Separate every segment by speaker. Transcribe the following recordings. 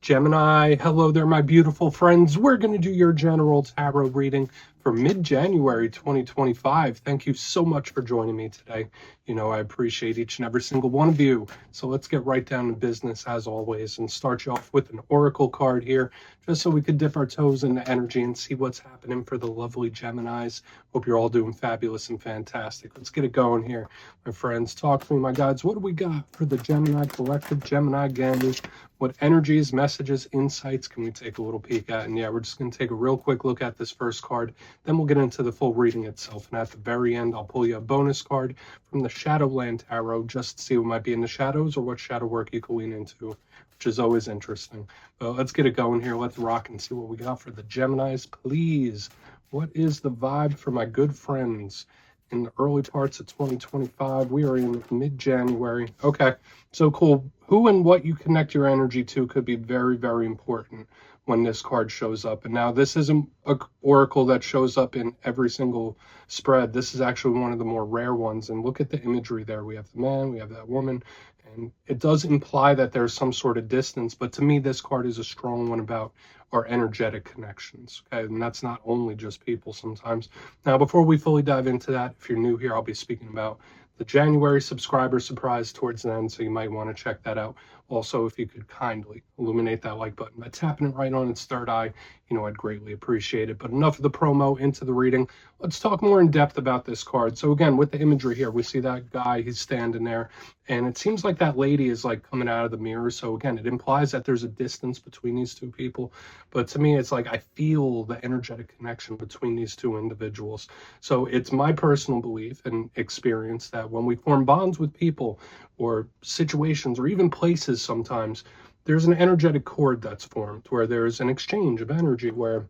Speaker 1: Gemini, hello there, my beautiful friends. We're going to do your general tarot reading for mid-January 2025. Thank you so much for joining me today. You know, I appreciate each and every single one of you. So let's get right down to business as always and start you off with an oracle card here, just so we could dip our toes into energy and see what's happening for the lovely Geminis. Hope you're all doing fabulous and fantastic. Let's get it going here, my friends. Talk to me, my guides. What do we got for the Gemini collective, Gemini gang? What energies, messages, insights can we take a little peek at? And yeah, we're just going to take a real quick look at this first card. Then we'll get into the full reading itself. And at the very end, I'll pull you a bonus card from the Shadowland Tarot just to see what might be in the shadows or what shadow work you can lean into, which is always interesting. But let's get it going here. Let's rock and see what we got for the Geminis. Please, what is the vibe for my good friends in the early parts of 2025? We are in mid-January. Okay, so cool. Who and what you connect your energy to could be very, very important when this card shows up. And now this isn't an oracle that shows up in every single spread. This is actually one of the more rare ones. And look at the imagery there. We have the man, we have that woman, and it does imply that there's some sort of distance. But to me, this card is a strong one about our energetic connections. Okay, and that's not only just people sometimes. Now, before we fully dive into that, if you're new here, I'll be speaking about the January subscriber surprise towards the end, so you might want to check that out. Also, if you could kindly illuminate that like button by tapping it right on its third eye, you know, I'd greatly appreciate it. But enough of the promo, into the reading. Let's talk more in depth about this card. So again, with the imagery here, we see that guy, he's standing there, and it seems like that lady is like coming out of the mirror. So again, it implies that there's a distance between these two people. But to me, it's like I feel the energetic connection between these two individuals. So it's my personal belief and experience that when we form bonds with people or situations or even places, sometimes there's an energetic cord that's formed where there's an exchange of energy where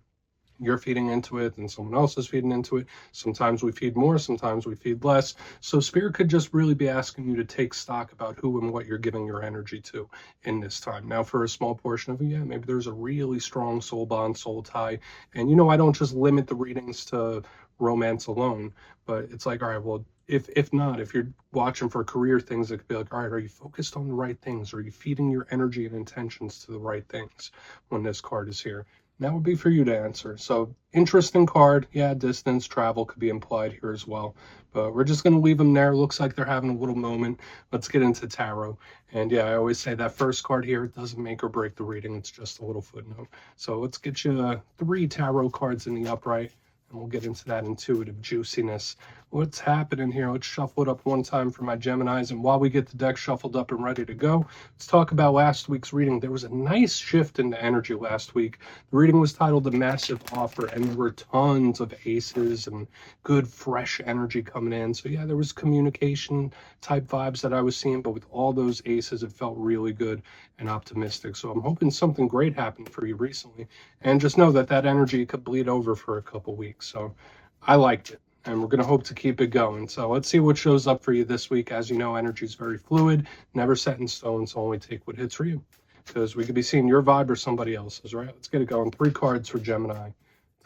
Speaker 1: you're feeding into it and someone else is feeding into it. Sometimes we feed more, sometimes we feed less. So spirit could just really be asking you to take stock about who and what you're giving your energy to in this time. Now, for a small portion of it, yeah, maybe there's a really strong soul bond, soul tie. And you know, I don't just limit the readings to romance alone, but it's like, all right, well, if not, if you're watching for career things, it could be like, all right, are you focused on the right things? Are you feeding your energy and intentions to the right things when this card is here? That would be for you to answer. So interesting card. Yeah, distance, travel could be implied here as well. But we're just going to leave them there. Looks like they're having a little moment. Let's get into tarot. And yeah, I always say that first card here, it doesn't make or break the reading. It's just a little footnote. So let's get you 3 tarot cards in the upright, and we'll get into that intuitive juiciness. What's happening here? Let's shuffle it up one time for my Geminis. And while we get the deck shuffled up and ready to go, let's talk about last week's reading. There was a nice shift in the energy last week. The reading was titled The Massive Offer, and there were tons of aces and good, fresh energy coming in. So yeah, there was communication type vibes that I was seeing, but with all those aces, it felt really good and optimistic. So I'm hoping something great happened for you recently. And just know that that energy could bleed over for a couple weeks. So I liked it, and we're going to hope to keep it going. So let's see what shows up for you this week. As you know, energy is very fluid, never set in stone, so only take what hits for you, because we could be seeing your vibe or somebody else's, right? Let's get it going. 3 cards for Gemini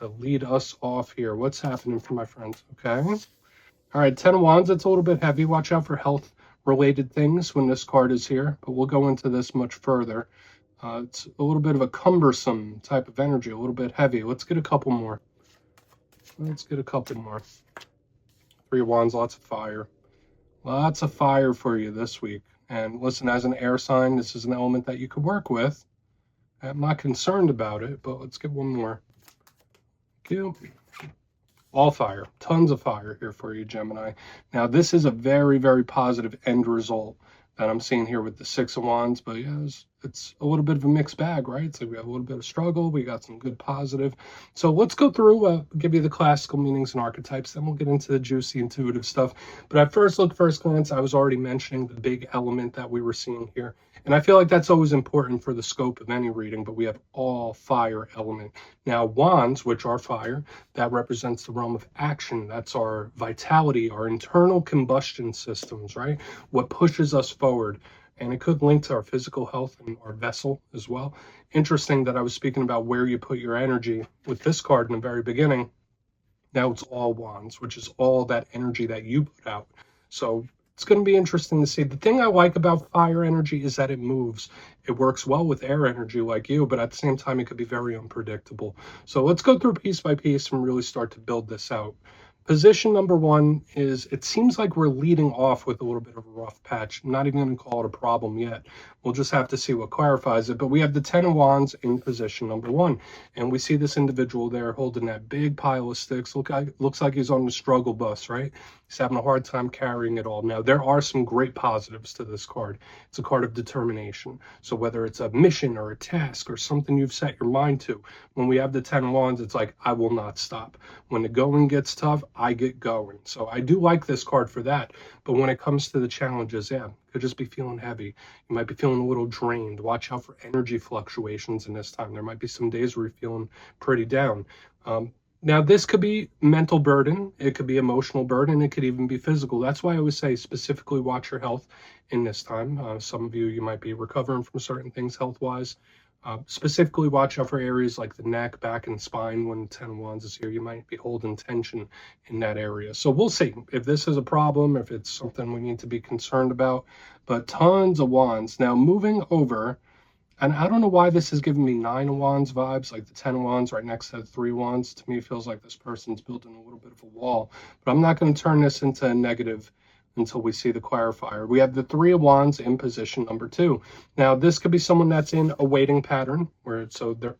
Speaker 1: to lead us off here. What's happening for my friends? Okay. All right, 10 of Wands. It's a little bit heavy. Watch out for health-related things when this card is here, but we'll go into this much further. It's a little bit of a cumbersome type of energy, a little bit heavy. Let's get a couple more. Let's get a couple more. 3 of Wands, lots of fire. Lots of fire for you this week. And listen, as an air sign, this is an element that you could work with. I'm not concerned about it, but let's get one more. Thank you. All fire. Tons of fire here for you, Gemini. Now, this is a very, very positive end result that I'm seeing here with the 6 of Wands, but yeah, it's a little bit of a mixed bag, right? So we have a little bit of struggle, we got some good positive. So let's go through, give you the classical meanings and archetypes, then we'll get into the juicy intuitive stuff. But at first glance, I was already mentioning the big element that we were seeing here. And I feel like that's always important for the scope of any reading, but we have all fire element. Now, Wands, which are fire, that represents the realm of action. That's our vitality, our internal combustion systems, right? What pushes us forward. And it could link to our physical health and our vessel as well. Interesting that I was speaking about where you put your energy with this card in the very beginning. Now it's all Wands, which is all that energy that you put out. So it's going to be interesting to see. The thing I like about fire energy is that it moves. It works well with air energy like you, but at the same time, it could be very unpredictable. So let's go through piece by piece and really start to build this out. Position number one is, it seems like we're leading off with a little bit of a rough patch. I'm not even going to call it a problem yet. We'll just have to see what clarifies it. But we have the 10 of Wands in position number one. And we see this individual there holding that big pile of sticks. Looks like he's on the struggle bus, right? He's having a hard time carrying it all. Now, there are some great positives to this card. It's a card of determination. So whether it's a mission or a task or something you've set your mind to, when we have the 10 of Wands, it's like, I will not stop. When the going gets tough, I get going. So I do like this card for that. But when it comes to the challenges, yeah, could just be feeling heavy. You might be feeling a little drained. Watch out for energy fluctuations in this time. There might be some days where you're feeling pretty down. Now, this could be mental burden. It could be emotional burden. It could even be physical. That's why I always say specifically watch your health in this time. Some of you might be recovering from certain things health-wise. Specifically watch out for areas like the neck, back, and spine. When 10 of Wands is here, you might be holding tension in that area. So we'll see if this is a problem, if it's something we need to be concerned about. But tons of Wands. Now, moving over, and I don't know why this is giving me 9 of Wands vibes, like the 10 of Wands right next to the 3 of Wands. To me, it feels like this person's building a little bit of a wall. But I'm not going to turn this into a negative until we see the clarifier. We have the 3 of Wands in position number 2. Now, this could be someone that's in a waiting pattern, where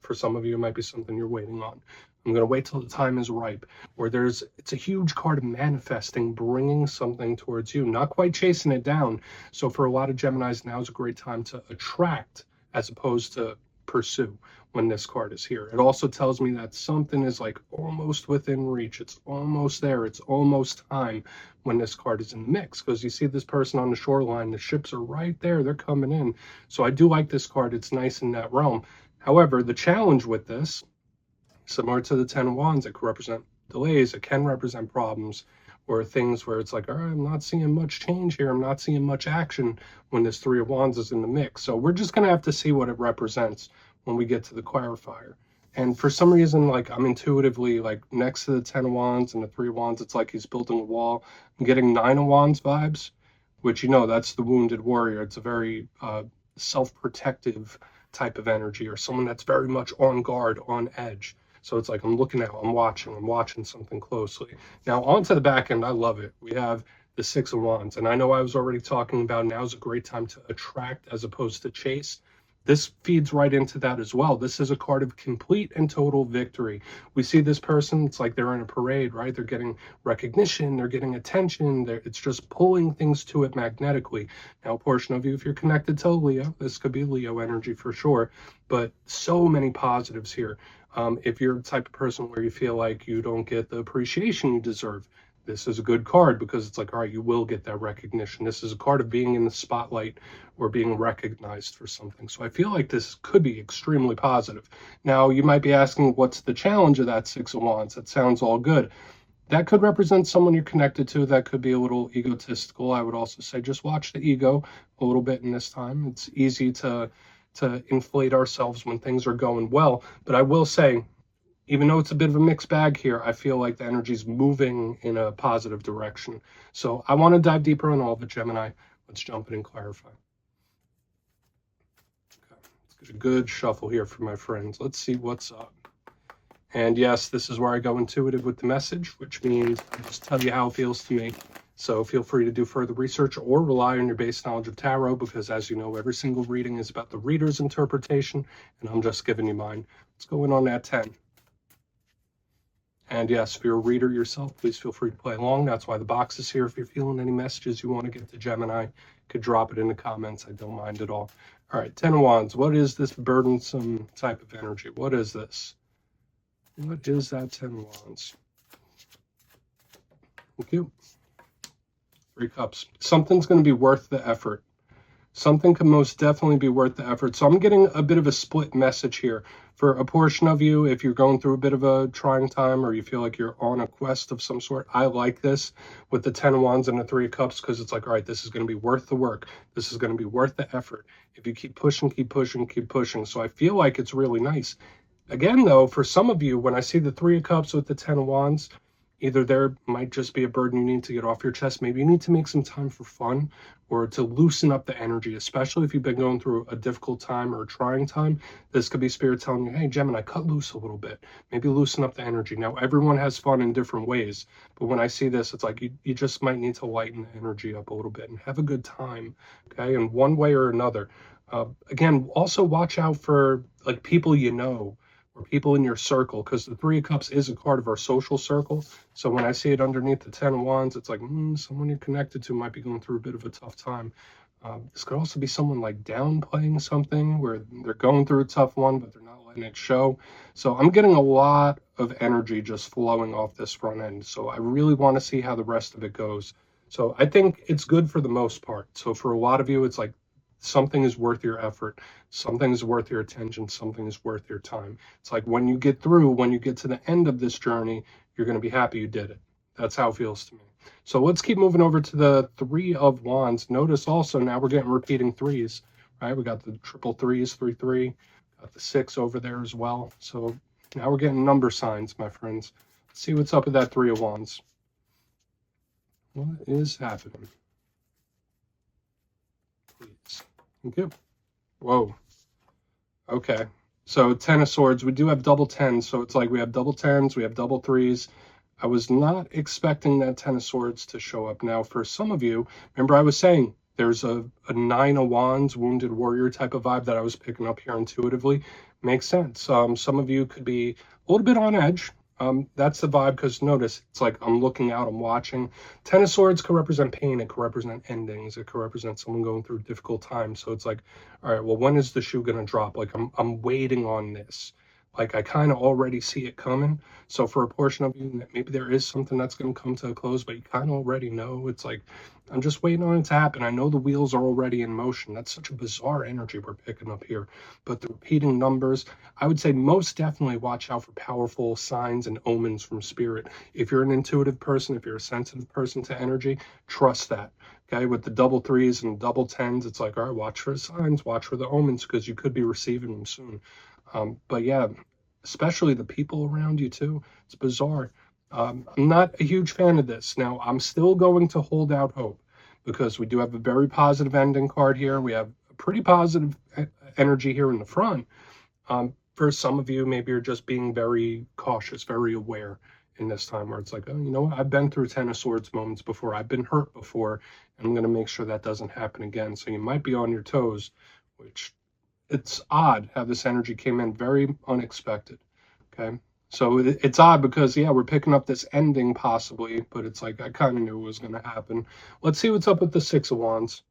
Speaker 1: for some of you, it might be something you're waiting on. I'm going to wait till the time is ripe. Or it's a huge card of manifesting, bringing something towards you, not quite chasing it down. So for a lot of Geminis, now is a great time to attract as opposed to pursue when this card is here. It also tells me that something is like almost within reach. It's almost there. It's almost time when this card is in the mix, because you see this person on the shoreline, the ships are right there. They're coming in. So I do like this card. It's nice in that realm. However, the challenge with this, similar to the 10 of Wands, it could represent delays. It can represent problems or things where it's like, all right, I'm not seeing much change here. I'm not seeing much action when this 3 of Wands is in the mix. So we're just going to have to see what it represents when we get to the clarifier. And for some reason, like, I'm intuitively like next to the 10 of Wands and the 3 of Wands, it's like he's building a wall. I'm getting 9 of Wands vibes, which, you know, that's the wounded warrior. It's a very self-protective type of energy, or someone that's very much on guard, on edge. So it's like I'm looking out, I'm watching something closely. Now, on to the back end, I love it. We have the 6 of Wands. And I know I was already talking about now's a great time to attract as opposed to chase. This feeds right into that as well. This is a card of complete and total victory. We see this person, it's like they're in a parade, right? They're getting recognition, they're getting attention, it's just pulling things to it magnetically. Now, a portion of you, if you're connected to Leo, this could be Leo energy for sure, but so many positives here. If you're the type of person where you feel like you don't get the appreciation you deserve, this is a good card, because it's like, all right, you will get that recognition. This is a card of being in the spotlight or being recognized for something. So I feel like this could be extremely positive. Now, you might be asking, what's the challenge of that 6 of Wands? That sounds all good. That could represent someone you're connected to. That could be a little egotistical. I would also say just watch the ego a little bit in this time. It's easy to inflate ourselves when things are going well. But I will say, even though it's a bit of a mixed bag here, I feel like the energy is moving in a positive direction. So I want to dive deeper on all of it, Gemini. Let's jump in and clarify. Okay, let's get a good shuffle here for my friends. Let's see what's up. And yes, this is where I go intuitive with the message, which means I just tell you how it feels to me. So feel free to do further research or rely on your base knowledge of tarot, because as you know, every single reading is about the reader's interpretation, and I'm just giving you mine. Let's go in on that 10. And yes, if you're a reader yourself, please feel free to play along. That's why the box is here. If you're feeling any messages you want to get to Gemini, you could drop it in the comments. I don't mind at all. All right, 10 of Wands. What is this burdensome type of energy? What is this? What is that 10 of Wands? Thank you. 3 cups. Something's going to be worth the effort. Something can most definitely be worth the effort. So I'm getting a bit of a split message here. For a portion of you, if you're going through a bit of a trying time, or you feel like you're on a quest of some sort, I like this with the 10 of Wands and the 3 of Cups, because it's like, all right, this is going to be worth the work. This is going to be worth the effort. If you keep pushing, keep pushing, keep pushing. So I feel like it's really nice. Again, though, for some of you, when I see the 3 of Cups with the 10 of Wands, Either there might just be a burden you need to get off your chest. Maybe you need to make some time for fun or to loosen up the energy, especially if you've been going through a difficult time or a trying time. This could be spirit telling you, hey, Gemini, cut loose a little bit. Maybe loosen up the energy. Now, everyone has fun in different ways, but when I see this, it's like you just might need to lighten the energy up a little bit and have a good time, okay, in one way or another. Again, also watch out for like people you know or people in your circle, because the Three of Cups is a card of our social circle. So when I see it underneath the Ten of Wands, it's like someone you're connected to might be going through a bit of a tough time. This could also be someone like downplaying something where they're going through a tough one, but they're not letting it show. So I'm getting a lot of energy just flowing off this front end. So I really want to see how the rest of it goes. So I think it's good for the most part. So for a lot of you, it's like something is worth your effort, something is worth your attention, something is worth your time. It's like when you get through, when you get to the end of this journey, you're going to be happy you did it. That's how it feels to me. So let's keep moving over to the Three of Wands. Notice also now we're getting repeating threes, right? We got the triple threes, 3-3, got the 6 over there as well. So now we're getting number signs, my friends. Let's see what's up with that Three of Wands. What is happening? Please. Thank you. Whoa. Okay. So 10 of Swords. We do have double 10s. So it's like we have double 10s, we have double 3s. I was not expecting that 10 of Swords to show up. Now, for some of you, remember I was saying there's a 9 of Wands, Wounded Warrior type of vibe that I was picking up here intuitively. Makes sense. Some of you could be a little bit on edge. That's the vibe, because notice, it's like I'm looking out, I'm watching. 10 of Swords could represent pain, it could represent endings, it could represent someone going through difficult times. So it's like, all right, well, when is the shoe going to drop? Like, I'm waiting on this. Like, I kind of already see it coming. So for a portion of you, maybe there is something that's going to come to a close, but you kind of already know. It's like, I'm just waiting on it to happen. I know the wheels are already in motion. That's such a bizarre energy we're picking up here. But the repeating numbers, I would say most definitely watch out for powerful signs and omens from spirit. If you're an intuitive person, if you're a sensitive person to energy, trust that. Okay, with the double 3s and double 10s, it's like, all right, watch for the signs, watch for the omens, because you could be receiving them soon. But yeah, especially the people around you too. It's bizarre. I'm not a huge fan of this. Now, I'm still going to hold out hope, because we do have a very positive ending card here. We have a pretty positive energy here in the front. For some of you, maybe you're just being very cautious, very aware in this time, where it's like, oh, you know what? I've been through 10 of Swords moments before. I've been hurt before, and I'm going to make sure that doesn't happen again. So you might be on your toes, which it's odd how this energy came in very unexpected. Okay. So it's odd because, yeah, we're picking up this ending possibly, but it's like I kind of knew it was going to happen. Let's see what's up with the 6 of Wands.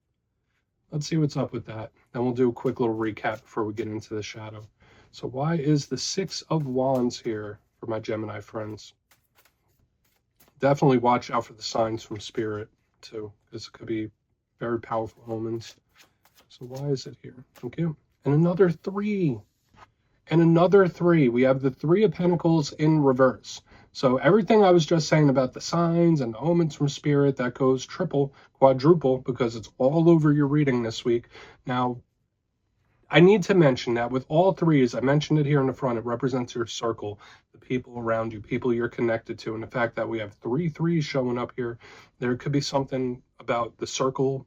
Speaker 1: Let's see what's up with that. Then we'll do a quick little recap before we get into the shadow. So why is the 6 of Wands here for my Gemini friends? Definitely watch out for the signs from spirit too, because it could be very powerful omens. So why is it here? Thank you. And another 3. And another 3. We have the 3 of Pentacles in reverse. So everything I was just saying about the signs and the omens from spirit, that goes triple, quadruple, because it's all over your reading this week. Now, I need to mention that with all 3s, I mentioned it here in the front, it represents your circle, the people around you, people you're connected to. And the fact that we have 3 3s showing up here, there could be something about the circle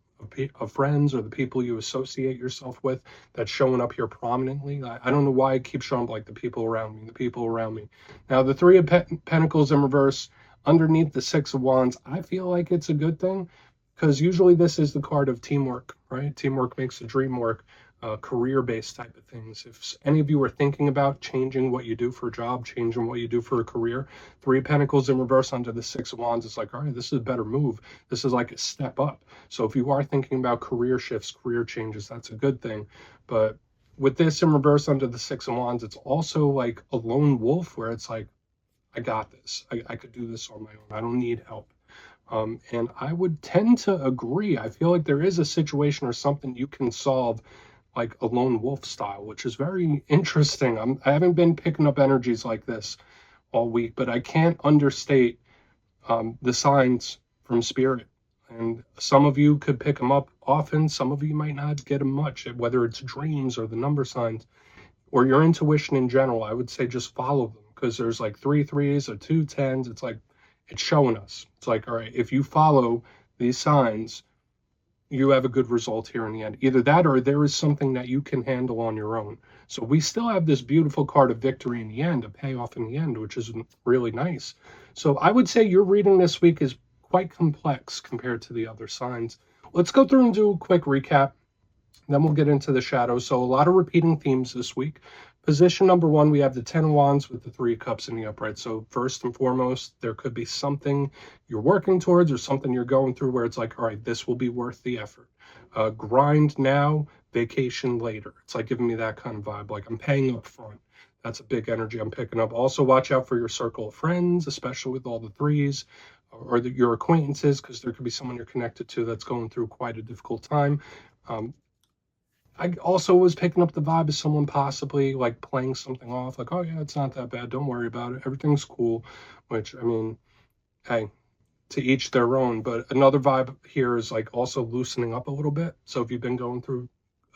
Speaker 1: of friends or the people you associate yourself with that's showing up here prominently. I don't know why it keeps showing up like the people around me, the people around me. Now, the 3 of Pentacles in reverse, underneath the 6 of Wands, I feel like it's a good thing, because usually this is the card of teamwork, right? Teamwork makes the dream work. Career-based type of things. If any of you are thinking about changing what you do for a job, changing what you do for a career, 3 Pentacles in reverse under the 6 of Wands, it's like, all right, this is a better move. This is like a step up. So if you are thinking about career shifts, career changes, that's a good thing. But with this in reverse under the 6 of Wands, it's also like a lone wolf, where it's like, I got this. I could do this on my own. I don't need help. And I would tend to agree. I feel like there is a situation or something you can solve like a lone wolf style, which is very interesting. I haven't been picking up energies like this all week, but I can't understate the signs from spirit. And some of you could pick them up often. Some of you might not get them much, whether it's dreams or the number signs or your intuition in general. I would say just follow them, because there's like 3 3s or 2 10s. It's like It's showing us. It's like, all right, if you follow these signs, you have a good result here in the end. Either that or there is something that you can handle on your own. So we still have this beautiful card of victory in the end, a payoff in the end, which is really nice. So I would say your reading this week is quite complex compared to the other signs. Let's go through and do a quick recap. Then we'll get into the shadows. So a lot of repeating themes this week. Position number 1, we have the 10 of Wands with the 3 of Cups in the upright. So first and foremost, there could be something you're working towards or something you're going through where it's like, all right, this will be worth the effort. Grind now, vacation later. It's like giving me that kind of vibe, like I'm paying up front. That's a big energy I'm picking up. Also, watch out for your circle of friends, especially with all the 3s, or your acquaintances, because there could be someone you're connected to that's going through quite a difficult time. I also was picking up the vibe of someone possibly like playing something off, like, oh yeah, it's not that bad, don't worry about it, everything's cool, which, I mean, hey, to each their own. But another vibe here is like also loosening up a little bit. So if you've been going through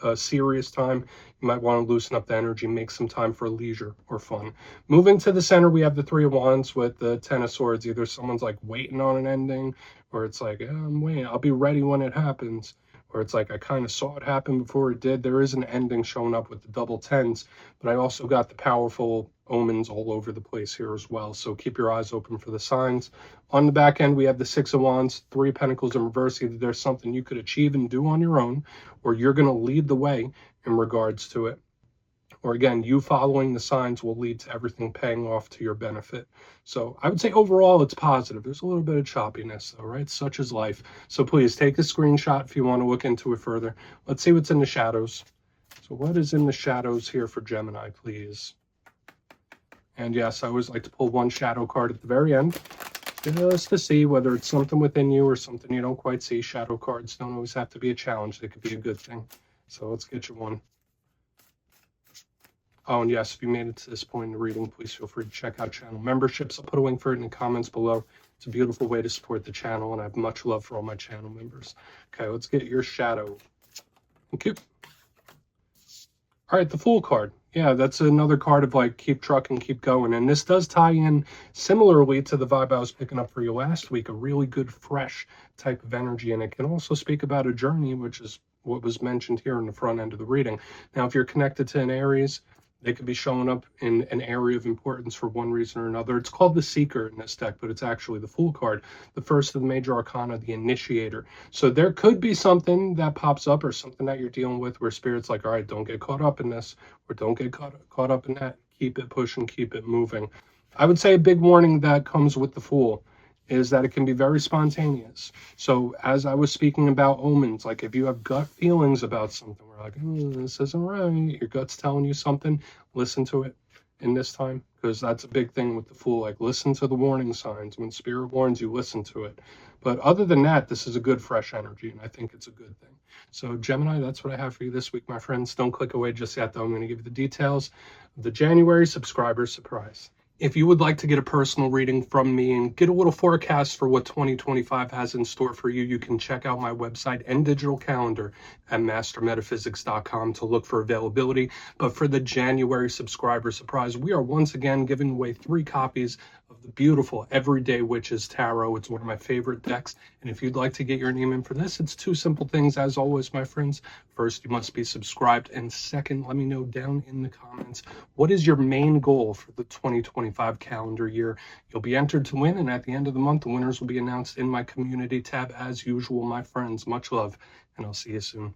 Speaker 1: a serious time, you might want to loosen up the energy, make some time for leisure or fun. Moving to the center, we have the 3 of Wands with the 10 of Swords. Either someone's like waiting on an ending, or it's like, I'm waiting, I'll be ready when it happens. Or it's like, I kind of saw it happen before it did. There is an ending showing up with the double 10s, but I also got the powerful omens all over the place here as well. So keep your eyes open for the signs. On the back end, we have the 6 of Wands, 3 of Pentacles in reverse. Either there's something you could achieve and do on your own, or you're going to lead the way in regards to it. Or again, you following the signs will lead to everything paying off to your benefit. So I would say overall it's positive. There's a little bit of choppiness though, right? Such is life. So please take a screenshot if you want to look into it further. Let's see what's in the shadows. So what is in the shadows here for Gemini, please? And yes, I always like to pull one shadow card at the very end, just to see whether it's something within you or something you don't quite see. Shadow cards don't always have to be a challenge. They could be a good thing. So let's get you one. Oh, and yes, if you made it to this point in the reading, please feel free to check out channel memberships. I'll put a link for it in the comments below. It's a beautiful way to support the channel, and I have much love for all my channel members. Okay, let's get your shadow. Thank you. All right, the Fool card. Yeah, that's another card of like, keep trucking, keep going. And this does tie in similarly to the vibe I was picking up for you last week, a really good, fresh type of energy. And it can also speak about a journey, which is what was mentioned here in the front end of the reading. Now, if you're connected to an Aries, they could be showing up in an area of importance for one reason or another. It's called the Seeker in this deck, but it's actually the Fool card, the first of the major arcana, the Initiator. So there could be something that pops up or something that you're dealing with where Spirit's like, all right, don't get caught up in this, or don't get caught up in that. Keep it pushing, keep it moving. I would say a big warning that comes with the Fool is that it can be very spontaneous. So as I was speaking about omens, like if you have gut feelings about something, we're like, this isn't right, your gut's telling you something, listen to it in this time, because that's a big thing with the Fool. Like, listen to the warning signs. When Spirit warns you, listen to it. But other than that, this is a good, fresh energy, and I think it's a good thing. So Gemini, that's what I have for you this week, my friends. Don't click away just yet, though. I'm going to give you the details of the January subscriber surprise. If you would like to get a personal reading from me and get a little forecast for what 2025 has in store for you, you can check out my website and digital calendar at mastermetaphysics.com to look for availability. But for the January subscriber surprise, we are once again giving away 3 copies of the beautiful Everyday Witches Tarot. It's one of my favorite decks. And if you'd like to get your name in for this, it's 2 simple things, as always, my friends. First, you must be subscribed. And second, let me know down in the comments, what is your main goal for the 2025 calendar year? You'll be entered to win. And at the end of the month, the winners will be announced in my community tab as usual, my friends. Much love, and I'll see you soon.